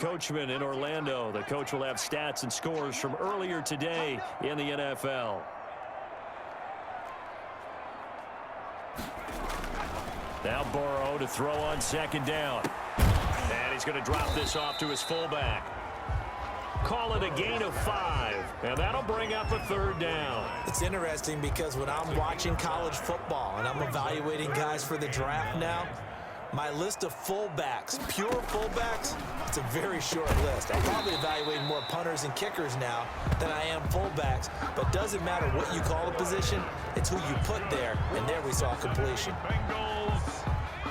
Coachman in Orlando. The coach will have stats and scores from earlier today in the NFL. Now Burrow to throw on second down. And he's going to drop this off to his fullback. Call it a gain of 5, and that'll bring up a third down. It's interesting because when I'm watching college football and I'm evaluating guys for the draft now, my list of fullbacks, pure fullbacks, it's a very short list. I'm probably evaluating more punters and kickers now than I am fullbacks, but it doesn't matter what you call a position, it's who you put there, and there we saw completion.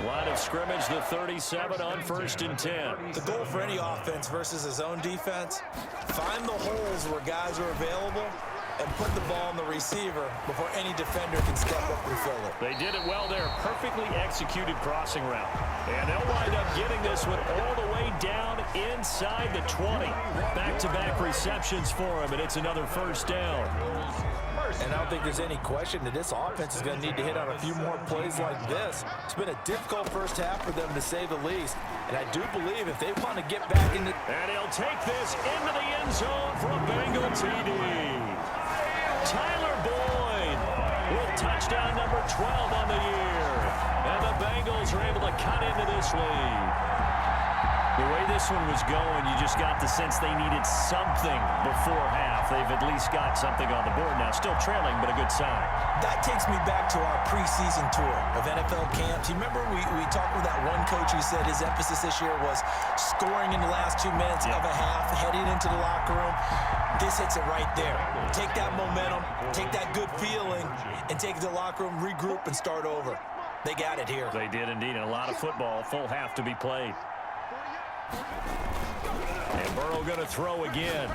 Line of scrimmage, the 37 on 1st and 10. The goal for any offense versus his own defense, find the holes where guys are available and put the ball on the receiver before any defender can step up and fill it. They did it well there. Perfectly executed crossing route. And they'll wind up getting this one all the way down inside the 20. Back-to-back receptions for him, and it's another first down. And I don't think there's any question that this offense is going to need to hit on a few more plays like this. It's been a difficult first half for them, to say the least. And I do believe if they want to get back into... And he'll take this into the end zone for a Bengal TD. Tyler Boyd with touchdown number 12 on the year. And the Bengals are able to cut into this lead. The way this one was going, you just got the sense they needed something before half. They've at least got something on the board now. Still trailing, but a good sign. That takes me back to our preseason tour of NFL camps. You remember we talked with that one coach who said his emphasis this year was scoring in the last 2 minutes of a half, heading into the locker room. This hits it right there. Take that momentum, take that good feeling, and take it to the locker room, regroup, and start over. They got it here. They did indeed, and a lot of football, full half to be played. And Burrow going to throw again.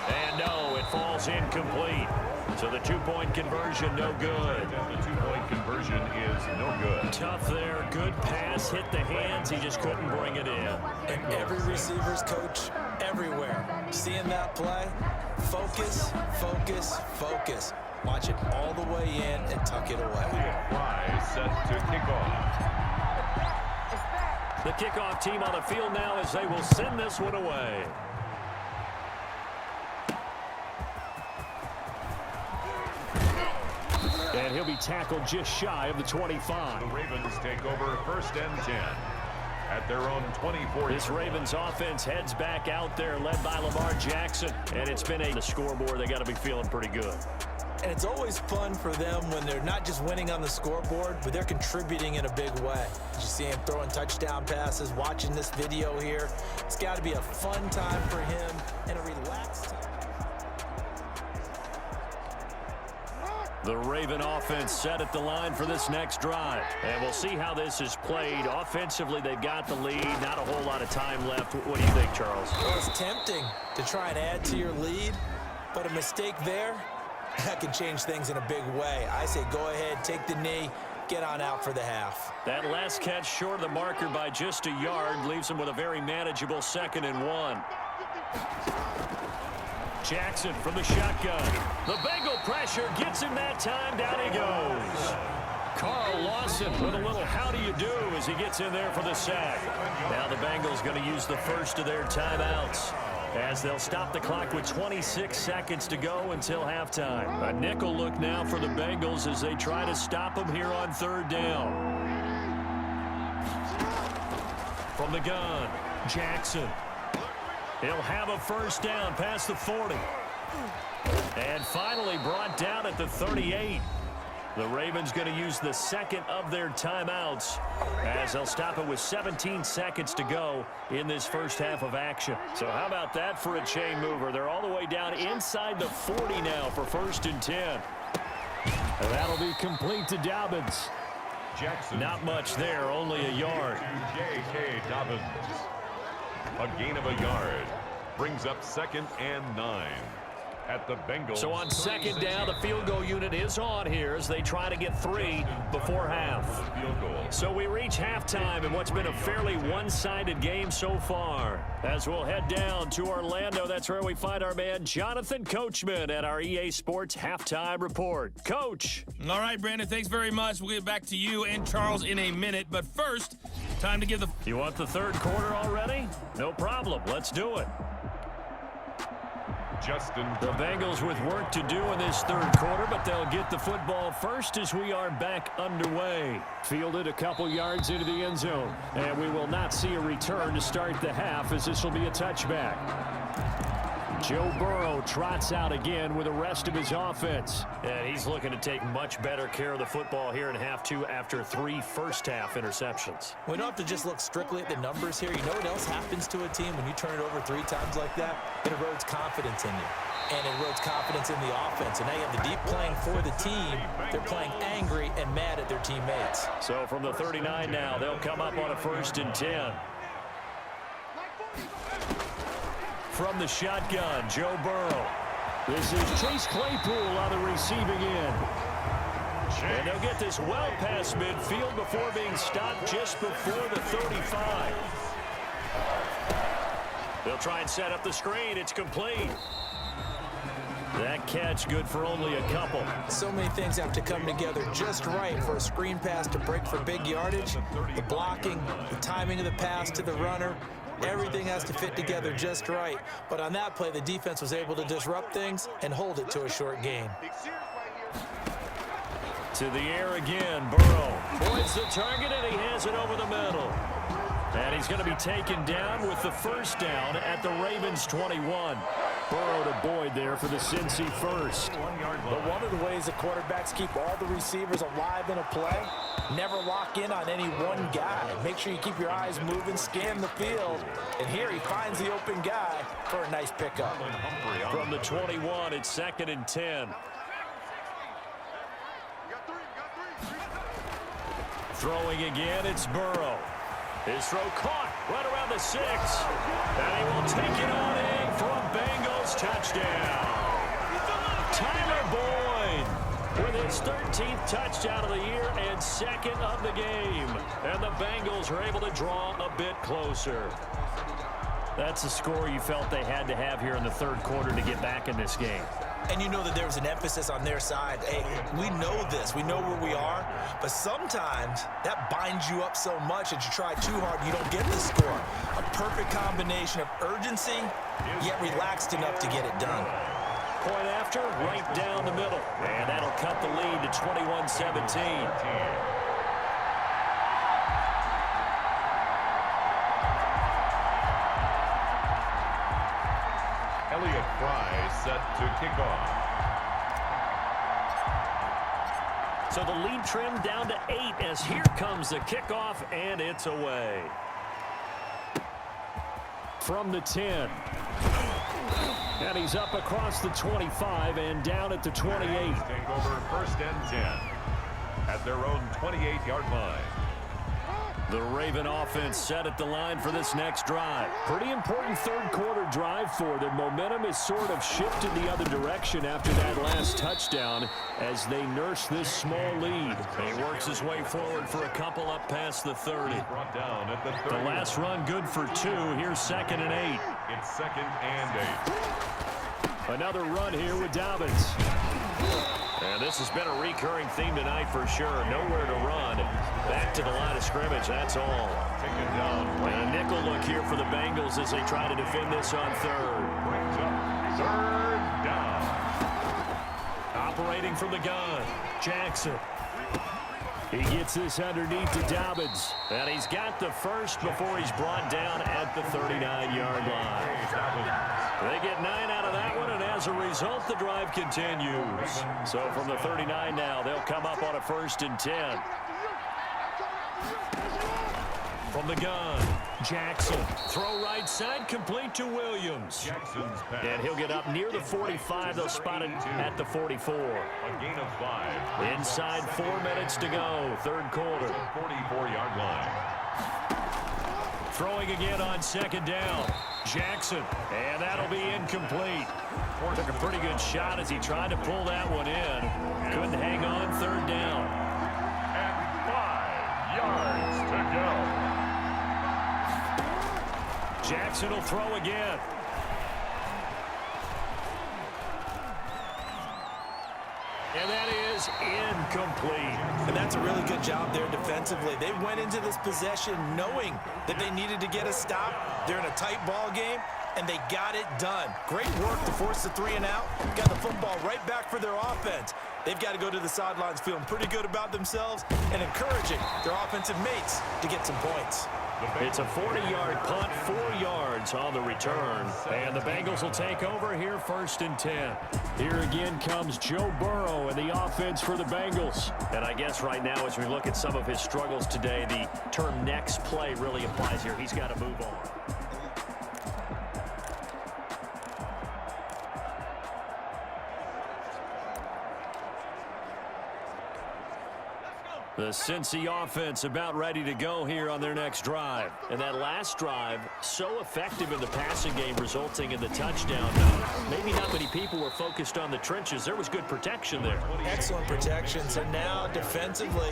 And no, it falls incomplete. So the two-point conversion, no good. The two-point conversion is no good. Tough there. Good pass. Hit the hands. He just couldn't bring it in. And every receiver's coach everywhere. Seeing that play, focus, focus, focus. Watch it all the way in and tuck it away. Fly set to kick off. The kickoff team on the field now as they will send this one away. And he'll be tackled just shy of the 25. The Ravens take over 1st and 10 at their own 24. This Ravens offense heads back out there, led by Lamar Jackson. And it's been the scoreboard. They got to be feeling pretty good. And it's always fun for them when they're not just winning on the scoreboard, but they're contributing in a big way. You see him throwing touchdown passes, watching this video here. It's got to be a fun time for him and a relaxed time. The Raven offense set at the line for this next drive. And we'll see how this is played. Offensively, they've got the lead. Not a whole lot of time left. What do you think, Charles? Well, it's tempting to try and add to your lead, but a mistake there, that can change things in a big way. I say go ahead, take the knee, get on out for the half. That last catch short of the marker by just a yard leaves him with a very manageable 2nd and 1. Jackson from the shotgun. The Bengal pressure gets him that time. Down he goes. Carl Lawson with a little how do you do as he gets in there for the sack. Now the Bengals going to use the first of their timeouts, as they'll stop the clock with 26 seconds to go until halftime. A nickel look now for the Bengals as they try to stop him here on 3rd down. From the gun, Jackson. He'll have a first down past the 40. And finally brought down at the 38. The Ravens going to use the second of their timeouts as they'll stop it with 17 seconds to go in this first half of action. So how about that for a chain mover? They're all the way down inside the 40 now for 1st and 10. And that'll be complete to Dobbins. Jackson. Not much there, only a yard. J.K. Dobbins. A gain of a yard. Brings up 2nd and 9. At the Bengals. So on 2nd down, the field goal unit is on here as they try to get 3 before half. Field goal. So we reach halftime in what's been a fairly one-sided game so far. As we'll head down to Orlando, that's where we find our man Jonathan Coachman at our EA Sports Halftime Report. Coach. All right, Brandon, thanks very much. We'll get back to you and Charles in a minute. But first, Time to give the... You want the third quarter already? No problem. Let's do it. The Bengals with work to do in this third quarter, but they'll get the football first as we are back underway. Fielded a couple yards into the end zone, and we will not see a return to start the half as this will be a touchback. Joe Burrow trots out again with the rest of his offense. And he's looking to take much better care of the football here in half two after 3 first-half interceptions. We don't have to just look strictly at the numbers here. You know what else happens to a team when you turn it over 3 times like that? It erodes confidence in you. And it erodes confidence in the offense. And now you have the deep playing for the team. They're playing angry and mad at their teammates. So from the 39 now, they'll come up on a 1st and 10. From the shotgun, Joe Burrow. This is Chase Claypool on the receiving end. And they'll get this well past midfield before being stopped just before the 35. They'll try and set up the screen. It's complete. That catch good for only a couple. So many things have to come together just right for a screen pass to break for big yardage. The blocking, the timing of the pass to the runner. Everything has to fit together just right. But on that play, the defense was able to disrupt things and hold it to a short gain. To the air again, Burrow points the target, and he has it over the middle. And he's going to be taken down with the first down at the Ravens 21. Burrow to Boyd there for the Cincy first. But one of the ways the quarterbacks keep all the receivers alive in a play, never lock in on any one guy. Make sure you keep your eyes moving, scan the field. And here he finds the open guy for a nice pickup. From the 21, it's 2nd and 10. Throwing again, it's Burrow. His throw caught right around the 6. And he will take it on in for a Bengals touchdown. Tyler Boyd with his 13th touchdown of the year and 2nd of the game. And the Bengals are able to draw a bit closer. That's the score you felt they had to have here in the third quarter to get back in this game. And you know that there was an emphasis on their side. Hey, we know this. We know where we are. But sometimes that binds you up so much that you try too hard and you don't get the score. A perfect combination of urgency, yet relaxed enough to get it done. Point after, right down the middle. And that'll cut the lead to 21-17. Elliott Fry set to kick off. So the lead trimmed down to 8 as here comes the kickoff, and it's away. From the 10. And he's up across the 25 and down at the 28. Take over 1st and 10 at their own 28-yard line. The Raven offense set at the line for this next drive. Pretty important third quarter drive for them. Momentum is sort of shifted the other direction after that last touchdown as they nurse this small lead. He works his way forward for a couple up past the 30. Brought down at the 30. The last run good for 2. Here's 2nd and 8. It's 2nd and 8. Another run here with Dobbins. And this has been a recurring theme tonight for sure. Nowhere to run. Back to the line of scrimmage, that's all. Taken down. And a nickel look here for the Bengals as they try to defend this on 3rd. Brings up 3rd down. Operating from the gun, Jackson. He gets this underneath to Dobbins. And he's got the first before he's brought down at the 39-yard line. They get 9 out of that one, and as a result, the drive continues. So from the 39 now, they'll come up on a 1st and 10. From the gun, Jackson. Throw right side, complete to Williams. Jackson's pass. And he'll get up near the 45. They'll spot it at the 44. A gain of 5. Inside 4 minutes to go, third quarter. 44-yard line. Throwing again on 2nd down. Jackson, and that'll be incomplete. Took a pretty good shot as he tried to pull that one in. Couldn't hang on, 3rd down. And 5 yards to go. Jackson will throw again. And that is incomplete. And that's a really good job there defensively. They went into this possession knowing that they needed to get a stop. They're in a tight ball game, and they got it done. Great work to force the 3 and out. Got the football right back for their offense. They've got to go to the sidelines feeling pretty good about themselves and encouraging their offensive mates to get some points. It's a 40-yard punt, 4 yards on the return. And the Bengals will take over here, 1st and 10. Here again comes Joe Burrow and the offense for the Bengals. And I guess right now as we look at some of his struggles today, the term next play really applies here. He's got to move on. The Cincy offense about ready to go here on their next drive. And that last drive, so effective in the passing game, resulting in the touchdown. Maybe not many people were focused on the trenches. There was good protection there. Excellent protection. So now defensively,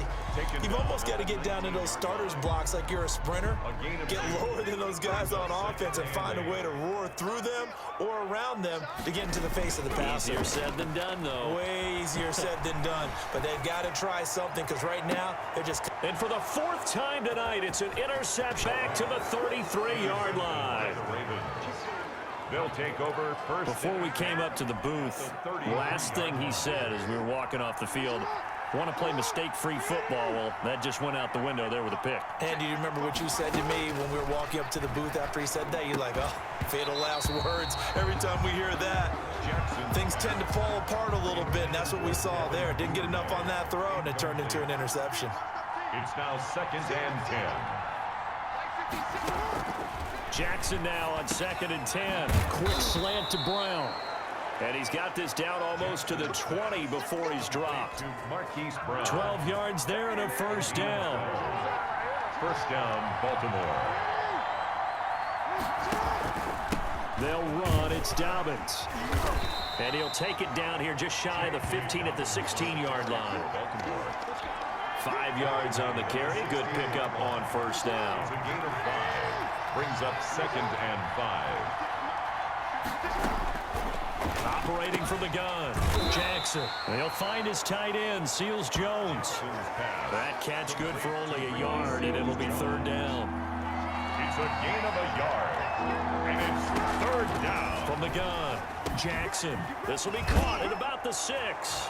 you've almost got to get down to those starters blocks like you're a sprinter. Get lower than those guys on offense and find a way to roar through them or around them to get into the face of the passer. Easier said than done, though. Way easier said than done. But they've got to try something because right now, they're just... And for the 4th time tonight, it's an interception back to the 33-yard line. They'll take over first. Before we came up to the booth, last thing he said as we were walking off the field, want to play mistake-free football. Well, that just went out the window there with a pick. And do you remember what you said to me when we were walking up to the booth after he said that? You're like, oh, fatal last words. Every time we hear that, things tend to fall apart a little bit, and that's what we saw there. Didn't get enough on that throw, and it turned into an interception. It's now 2nd and 10. Jackson now on 2nd and 10. Quick slant to Brown. And he's got this down almost to the 20 before he's dropped. 12 yards there and a 1st down. 1st down, Baltimore. They'll run. It's Dobbins. And he'll take it down here just shy of the 15 at the 16-yard line. 5 yards on the carry. Good pickup on 1st down. It's a gain of 5. Brings up 2nd and 5. Operating from the gun, Jackson. He'll find his tight end, Seals Jones. That catch good for only a yard, and it'll be 3rd down. It's a gain of a yard, and it's 3rd down. From the gun, Jackson. This will be caught at about the 6.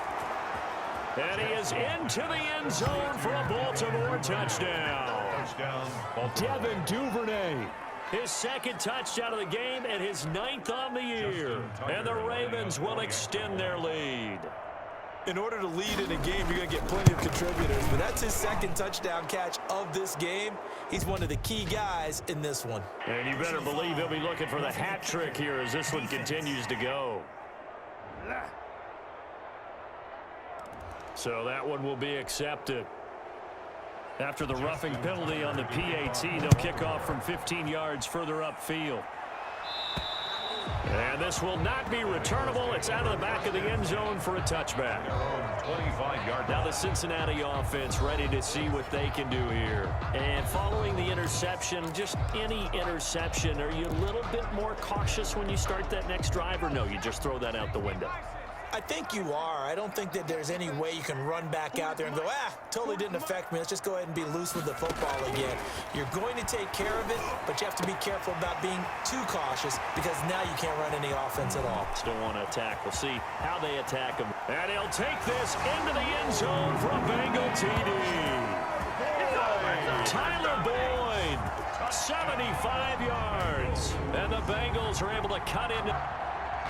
And he is into the end zone for a Baltimore touchdown. Touchdown, Baltimore. Devin Duvernay. His 2nd touchdown of the game and his 9th on the year. And the Ravens will extend their lead. In order to lead in a game, you're going to get plenty of contributors, but that's his 2nd touchdown catch of this game. He's one of the key guys in this one. And you better believe he'll be looking for the hat trick here as this one continues to go. So that one will be accepted. After the roughing penalty on the PAT, they'll kick off from 15 yards further upfield. And this will not be returnable. It's out of the back of the end zone for a touchback. 25-yard. Now the Cincinnati offense ready to see what they can do here. And following the interception, just any interception, are you a little bit more cautious when you start that next drive, or no, you just throw that out the window? I think you are. I don't think that there's any way you can run back out there and go, totally didn't affect me. Let's just go ahead and be loose with the football again. You're going to take care of it, but you have to be careful about being too cautious because now you can't run any offense at all. Still want to attack. We'll see how they attack him. And he'll take this into the end zone for a Bengal TD. Tyler Boyd, 75 yards. And the Bengals are able to cut into...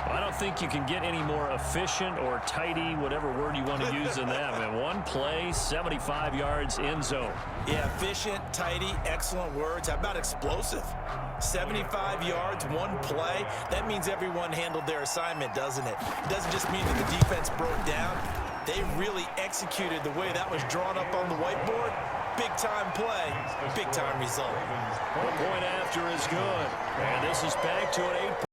I don't think you can get any more efficient or tidy, whatever word you want to use in that. Man, one play, 75 yards, end zone. Yeah, efficient, tidy, excellent words. How about explosive? 75 yards, one play. That means everyone handled their assignment, doesn't it? It doesn't just mean that the defense broke down. They really executed the way that was drawn up on the whiteboard. Big-time play, big-time result. The point after is good. And this is back to an 8